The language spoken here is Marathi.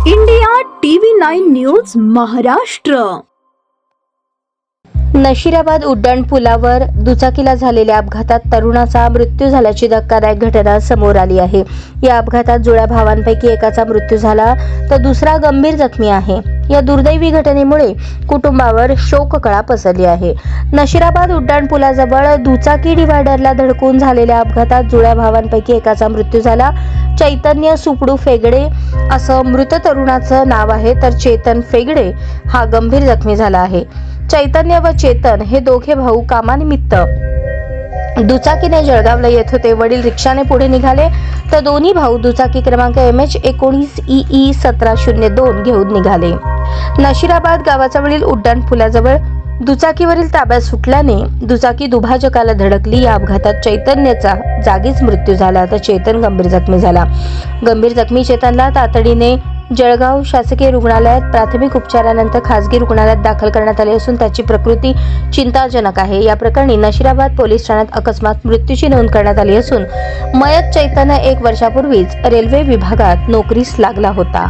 India TV 9 news Maharashtra. Nashirabad उड्डाण पुलावर दुचाकीला झालेल्या अपघातात तरुणाचा मृत्यू झाल्याची धक्कादायक घटना समोर आली आहे। या अपघातात जुळ्या भावांपैकी एकाचा मृत्यू झाला तर दुसरा गंभीर जखमी आहे। या दुर्दैवी घटनेमुळे कुटुंबावर शोककळा पसरली आहे। नशिराबाद उड्डाण पुलाजवळ दुचाकी डिव्हायडरला धडकून झालेल्या अपघातात जुळ्या भावांपैकी एकाचा मृत्यू झाला। चैतन्य सुपडू फेगडे असं मृत तरुणाचं नाव आहे, तर चेतन फेगडे हा गंभीर जखमी झाला आहे। चैतन्य व चेतन हे दोघे भाऊ कामानिमित्त दुचाकीने जळगावला येत होते। वडील रिक्षाने पुढे निघाले तर दोन्ही भाऊ दुचाकी क्रमांक MH19EE 1702 घेऊन निघाले। नशिराबाद गावाजवळील उड्डाण पुलाजवळ दुचाकीवरील ताबा सुटल्याने दुचाकी दुभाजकाला धडकली। या अपघातात चैतन्याचा जागीच मृत्यू झाला तर चेतन गंभीर जखमी झाला। गंभीर जखमी चेतनला तातडीने जळगाव शासकीय रुग्णालयात प्राथमिक उपचारानंतर खासगी रुग्णालयात दाखल करण्यात आले असून त्याची प्रकृती चिंताजनक आहे। या प्रकरणी नशिराबाद पोलीस ठाण्यात अकस्मात मृत्यूची नोंद करण्यात आली असून मयत चैतन्य 1 वर्षापूर्वीच रेल्वे विभागात नोकरीस लागला होता।